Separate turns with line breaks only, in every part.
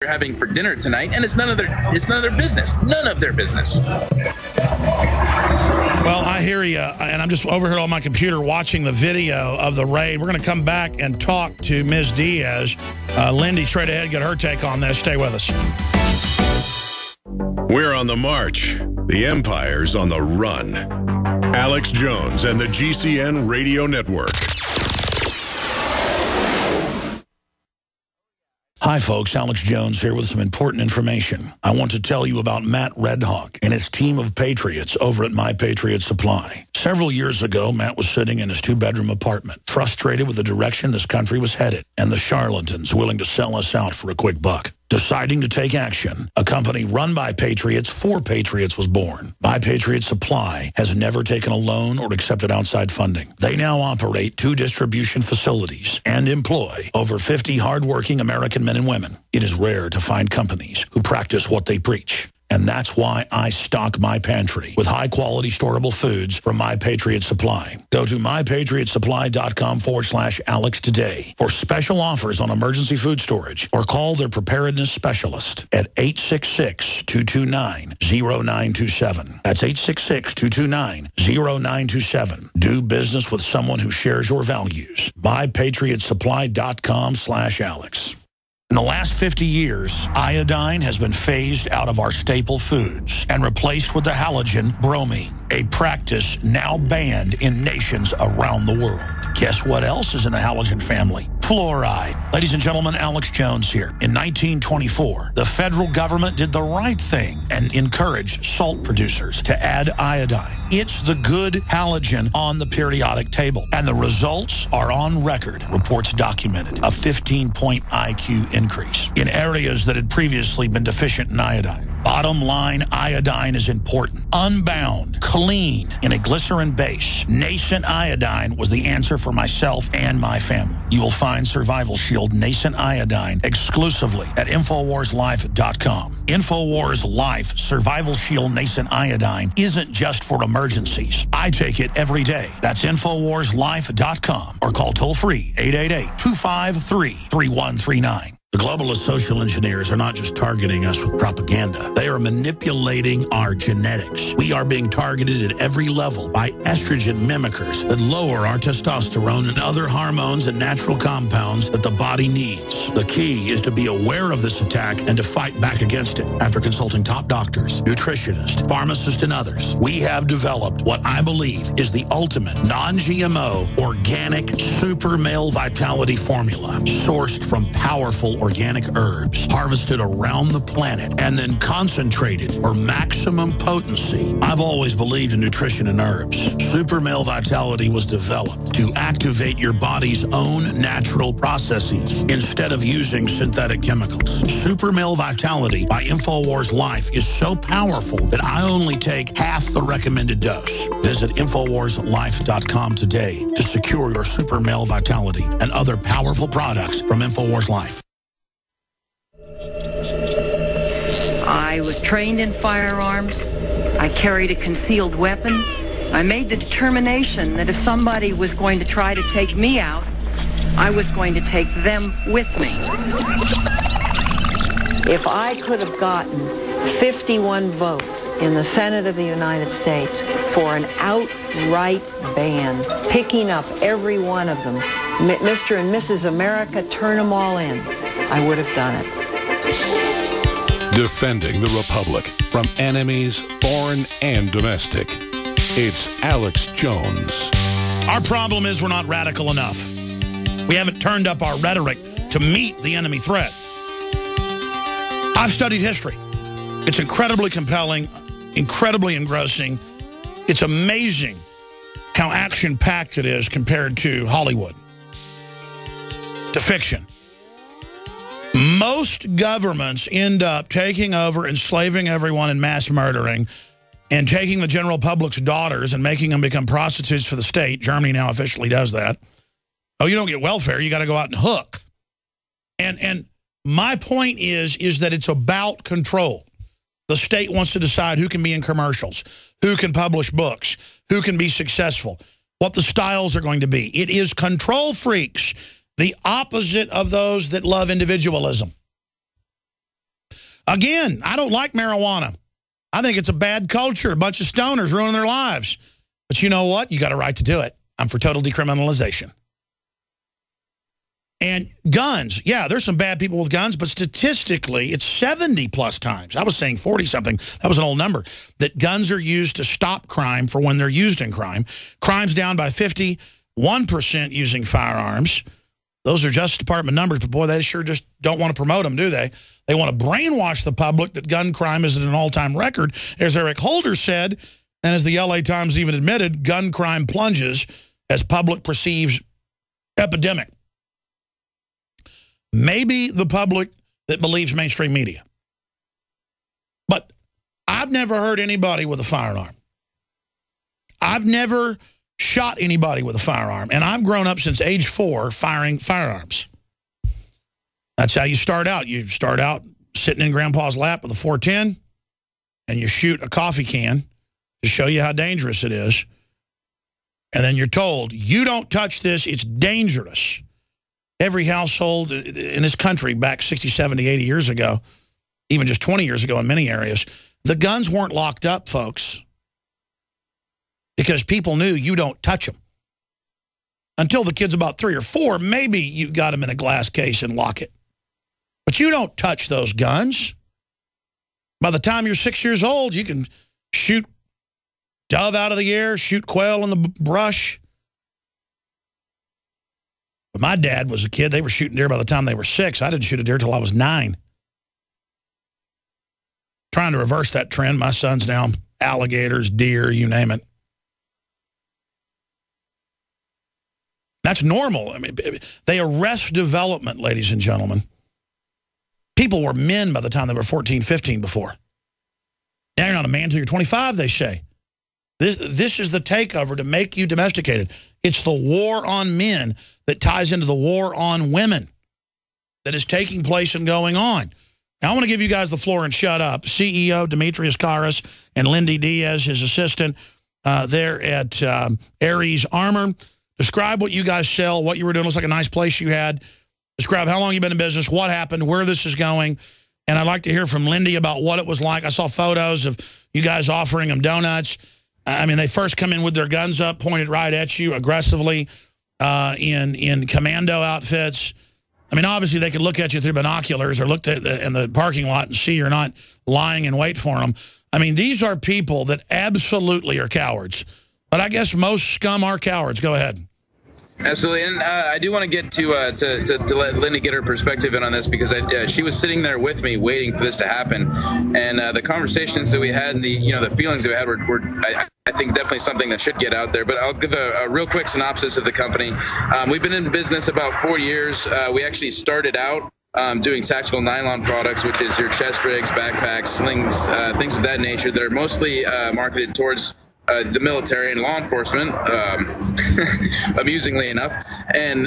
having for dinner tonight, and it's none of their business. None of their business.
Well, I hear you, and I'm just over here on my computer watching the video of the raid. We're going to come back and talk to Ms. Diaz. Lindy, straight ahead, get her take on this. Stay with us.
We're on the march. The Empire's on the run. Alex Jones and the GCN Radio Network.
Hi, folks. Alex Jones here with some important information. I want to tell you about Matt Redhawk and his team of patriots over at My Patriot Supply. Several years ago, Matt was sitting in his two-bedroom apartment, frustrated with the direction this country was headed and the charlatans willing to sell us out for a quick buck. Deciding to take action, a company run by patriots for patriots was born. My Patriot Supply has never taken a loan or accepted outside funding. They now operate 2 distribution facilities and employ over 50 hardworking American men and women. It is rare to find companies who practice what they preach. And that's why I stock my pantry with high-quality storable foods from My Patriot Supply. Go to mypatriotsupply.com/Alex today for special offers on emergency food storage, or call their preparedness specialist at 866-229-0927. That's 866-229-0927. Do business with someone who shares your values. mypatriotsupply.com/Alex. In the last 50 years, iodine has been phased out of our staple foods and replaced with the halogen bromine, a practice now banned in nations around the world. Guess what else is in the halogen family? Fluoride. Ladies and gentlemen, Alex Jones here. In 1924, the federal government did the right thing and encouraged salt producers to add iodine. It's the good halogen on the periodic table, and the results are on record. Reports documented a 15-point IQ increase in areas that had previously been deficient in iodine. Bottom line, iodine is important. Unbound, clean, in a glycerin base. Nascent iodine was the answer for myself and my family. You will find Survival Shield Nascent Iodine exclusively at InfoWarsLife.com. InfoWars Life Survival Shield Nascent Iodine isn't just for emergencies. I take it every day. That's InfoWarsLife.com, or call toll-free 888-253-3139. The globalist social engineers are not just targeting us with propaganda. They are manipulating our genetics. We are being targeted at every level by estrogen mimickers that lower our testosterone and other hormones and natural compounds that the body needs. The key is to be aware of this attack and to fight back against it. After consulting top doctors, nutritionists, pharmacists, and others, we have developed what I believe is the ultimate non-GMO organic super male vitality formula, sourced from powerful organic herbs, harvested around the planet, and then concentrated for maximum potency. I've always believed in nutrition and herbs. Super Male Vitality was developed to activate your body's own natural processes instead of using synthetic chemicals. Super Male Vitality by InfoWars Life is so powerful that I only take half the recommended dose. Visit InfoWarsLife.com today to secure your Super Male Vitality and other powerful products from InfoWars Life.
I was trained in firearms. I carried a concealed weapon. I made the determination that if somebody was going to try to take me out, I was going to take them with me. If I could have gotten 51 votes in the Senate of the United States for an outright ban, picking up every one of them, Mr. and Mrs. America, turn them all in, I would have done it.
Defending the Republic from enemies, foreign and domestic. It's Alex Jones.
Our problem is we're not radical enough. We haven't turned up our rhetoric to meet the enemy threat. I've studied history. It's incredibly compelling, incredibly engrossing. It's amazing how action-packed it is compared to Hollywood, to fiction. Most governments end up taking over, enslaving everyone, and mass murdering, and taking the general public's daughters and making them become prostitutes for the state. Germany now officially does that. Oh, you don't get welfare. You got to go out and hook. And my point is that it's about control. The state wants to decide who can be in commercials, who can publish books, who can be successful, what the styles are going to be. It is control freaks, the opposite of those that love individualism. Again, I don't like marijuana. I think it's a bad culture. A bunch of stoners ruining their lives. But you know what? You got a right to do it. I'm for total decriminalization. And guns, yeah, there's some bad people with guns, but statistically, it's 70-plus times. I was saying 40-something. That was an old number. That guns are used to stop crime for when they're used in crime. Crime's down by 51% using firearms. Those are Justice Department numbers, but boy, they sure just don't want to promote them, do they? They want to brainwash the public that gun crime is at an all-time record. As Eric Holder said, and as the LA Times even admitted, gun crime plunges as public perceives epidemic. Maybe the public that believes mainstream media. But I've never heard anybody with a firearm. I've never shot anybody with a firearm. And I've grown up since age 4 firing firearms. That's how you start out. You start out sitting in Grandpa's lap with a .410, and you shoot a coffee can to show you how dangerous it is. And then you're told, you don't touch this, it's dangerous. Every household in this country back 60, 70, 80 years ago, even just 20 years ago in many areas, the guns weren't locked up, folks, because people knew you don't touch them. Until the kid's about 3 or 4, maybe you got them in a glass case and lock it. But you don't touch those guns. By the time you're 6 years old, you can shoot dove out of the air, shoot quail in the brush. But my dad was a kid. They were shooting deer by the time they were 6. I didn't shoot a deer till I was 9. Trying to reverse that trend. My son's now alligators, deer, you name it. That's normal. I mean, they arrest development, ladies and gentlemen. People were men by the time they were 14, 15 before. Now you're not a man until you're 25, they say. This is the takeover to make you domesticated. It's the war on men that ties into the war on women that is taking place and going on. Now, I want to give you guys the floor and shut up. CEO Demetrius Karas and Lindy Diaz, his assistant, there at Aries Armor. Describe what you guys sell, what you were doing. Looks like a nice place you had. Describe how long you've been in business, what happened, where this is going. And I'd like to hear from Lindy about what it was like. I saw photos of you guys offering them donuts. I mean, they first come in with their guns up, pointed right at you aggressively in commando outfits. I mean, obviously, they could look at you through binoculars or look in the parking lot and see you're not lying in wait for them. I mean, these are people that absolutely are cowards. But I guess most scum are cowards. Go ahead.
Absolutely, and I do want to get to let Lindy get her perspective in on this, because she was sitting there with me waiting for this to happen, and the conversations that we had and the feelings that we had were I think definitely something that should get out there. But I'll give a real quick synopsis of the company. We've been in business about 4 years. We actually started out doing tactical nylon products, which is your chest rigs, backpacks, slings, things of that nature that are mostly marketed towards the military and law enforcement, amusingly enough. And,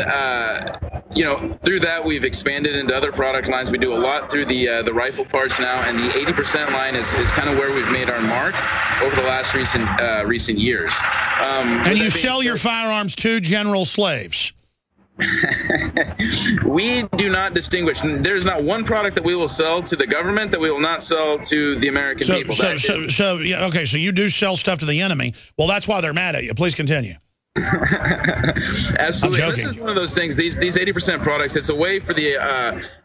through that, we've expanded into other product lines. We do a lot through the rifle parts now, and the 80% line is kind of where we've made our mark over the last recent years.
And you sell your firearms to general slaves?
We do not distinguish. There's not one product that we will sell to the government that we will not sell to the American people.
Yeah, okay, so you do sell stuff to the enemy. Well, that's why they're mad at you. Please continue.
Absolutely. This is one of those things, these 80% products, it's a way for the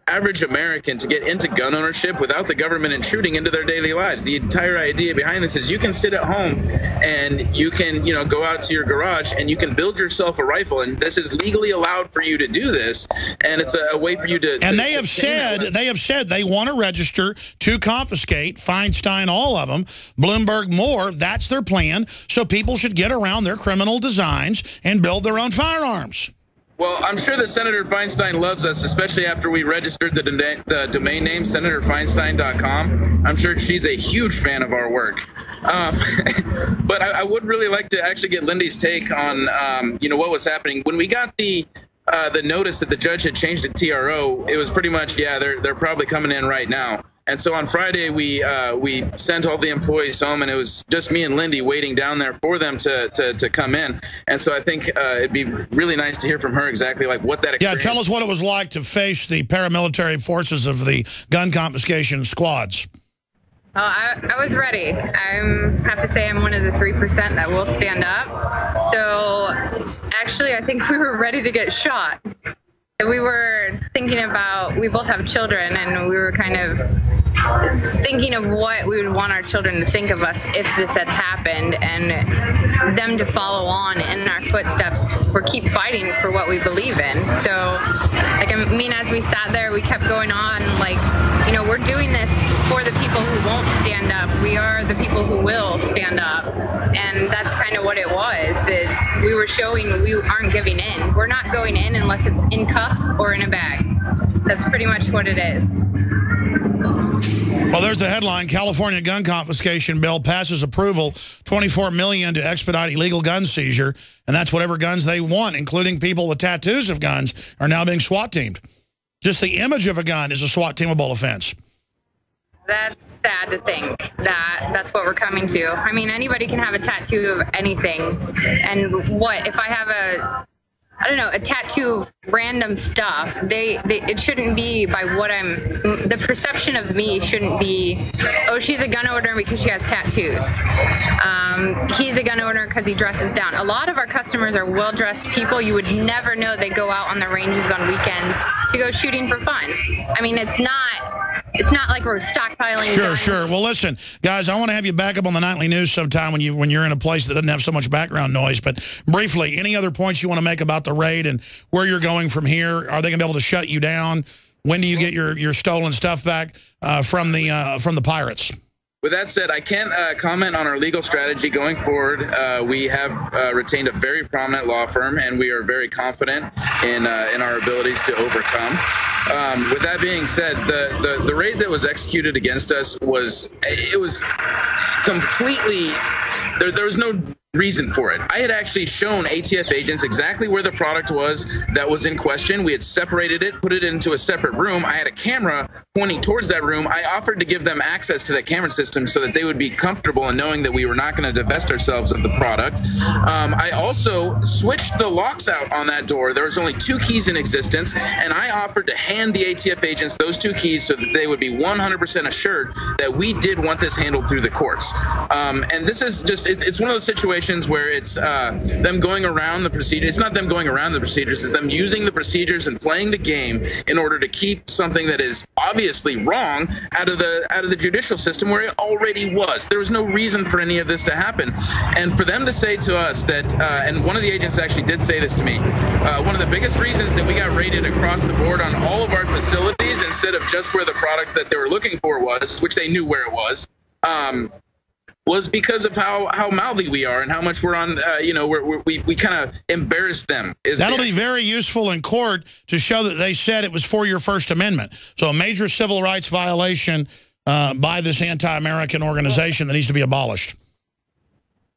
average American to get into gun ownership without the government intruding into their daily lives. The entire idea behind this is you can sit at home and you can, go out to your garage and you can build yourself a rifle, and this is legally allowed for you to do this, and it's a way for you to...
And they have said they want to register to confiscate Feinstein, all of them, Bloomberg, more. That's their plan. So people should get around their criminal designs and build their own firearms.
Well, I'm sure that Senator Feinstein loves us, especially after we registered the domain name, senatorfeinstein.com. I'm sure she's a huge fan of our work. But I would really like to actually get Lindy's take on, what was happening. When we got the notice that the judge had changed the TRO, it was pretty much, yeah, they're probably coming in right now. And so on Friday, we sent all the employees home, and it was just me and Lindy waiting down there for them to come in. And so I think it'd be really nice to hear from her exactly like what that experience.
Yeah, tell us what it was like to face the paramilitary forces of the gun confiscation squads.
Well, I was ready. I have to say I'm one of the 3% that will stand up. So actually, I think we were ready to get shot. We were thinking about, we both have children, and we were kind of thinking of what we would want our children to think of us if this had happened, and them to follow on in our footsteps for keep fighting for what we believe in. So, like, I mean, as we sat there, we kept going on, like, you know, we're doing this for the people who won't stand up. We are the people who will stand up. And that's kind of what it was. We were showing we aren't giving in. We're not going in unless it's in cuffs or in a bag. That's pretty much what it is.
Well, there's the headline. California gun confiscation bill passes approval, $24 million to expedite illegal gun seizure. And that's whatever guns they want, including people with tattoos of guns, are now being SWAT teamed. Just the image of a gun is a SWAT teamable offense.
That's sad to think that that's what we're coming to. I mean, anybody can have a tattoo of anything. And what, if I have a tattoo of random stuff, it shouldn't be by what the perception of me shouldn't be, oh, she's a gun owner because she has tattoos. He's a gun owner because he dresses down. A lot of our customers are well-dressed people. You would never know they go out on the ranges on weekends to go shooting for fun. I mean, it's not like we're stockpiling guns.
Sure. Well, listen, guys, I want to have you back up on the nightly news sometime when you're in a place that doesn't have so much background noise. But briefly, any other points you want to make about the raid and where you're going from here? Are they going to be able to shut you down? When do you get your stolen stuff back from the pirates?
With that said, I can't comment on our legal strategy going forward. We have retained a very prominent law firm, and we are very confident in our abilities to overcome. With that being said, the raid that was executed against us was completely, there was no reason for it. I had actually shown ATF agents exactly where the product was that was in question. We had separated it, put it into a separate room. I had a camera pointing towards that room. I offered to give them access to that camera system so that they would be comfortable in knowing that we were not going to divest ourselves of the product. I also switched the locks out on that door. There was only 2 keys in existence, and I offered to hand the ATF agents those 2 keys so that they would be 100% assured that we did want this handled through the courts. And this is just, it's one of those situations where it's them going around the procedure. It's not them going around the procedures. It's them using the procedures and playing the game in order to keep something that is obviously wrong out of the judicial system where it already was. There was no reason for any of this to happen. And for them to say to us that, and one of the agents actually did say this to me, one of the biggest reasons that we got raided across the board on all of our facilities instead of just where the product that they were looking for was, which they knew where it was because of how mouthy we are and how much we're on, we kind of embarrass them.
That'll be very useful in court to show that they said it was for your First Amendment. So a major civil rights violation by this anti-American organization that needs to be abolished.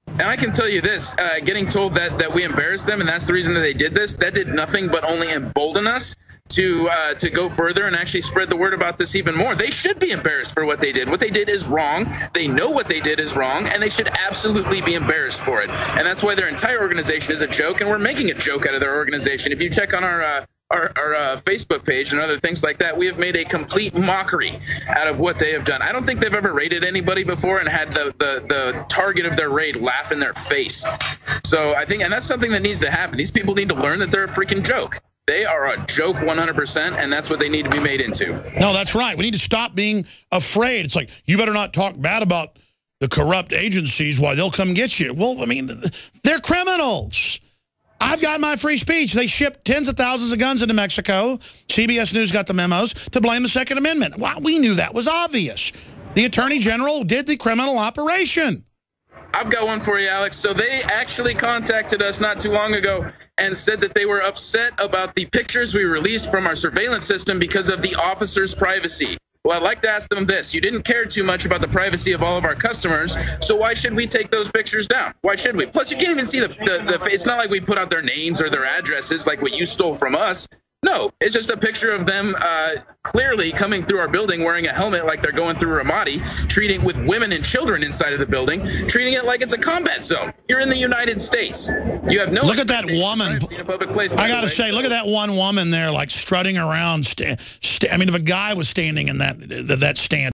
And I can tell you this, getting told that we embarrassed them and that's the reason that they did this, that did nothing but only embolden us to go further and actually spread the word about this even more. They should be embarrassed for what they did. What they did is wrong. They know what they did is wrong, and they should absolutely be embarrassed for it. And that's why their entire organization is a joke, and we're making a joke out of their organization. If you check on our Facebook page and other things like that, we have made a complete mockery out of what they have done. I don't think they've ever raided anybody before and had the target of their raid laugh in their face. So I think, and that's something that needs to happen. These people need to learn that they're a freaking joke. They are a joke 100%, and that's what they need to be made into.
No, that's right. We need to stop being afraid. It's like, you better not talk bad about the corrupt agencies while they'll come get you. Well, I mean, they're criminals. I've got my free speech. They shipped tens of thousands of guns into Mexico. CBS News got the memos to blame the Second Amendment. Well, we knew that was obvious. The Attorney General did the criminal operation.
I've got one for you, Alex. So they actually contacted us not too long ago and said that they were upset about the pictures we released from our surveillance system because of the officers' privacy. Well, I'd like to ask them this. You didn't care too much about the privacy of all of our customers, so why should we take those pictures down? Why should we? Plus, you can't even see it's not like we put out their names or their addresses like what you stole from us. No, it's just a picture of them clearly coming through our building wearing a helmet like they're going through Ramadi, treating with women and children inside of the building, treating it like it's a combat zone. You're in the United States. You have no.
Look at that woman.
In a public place,
I got to say, look at that one woman there, like strutting around. I mean, if a guy was standing in that stand.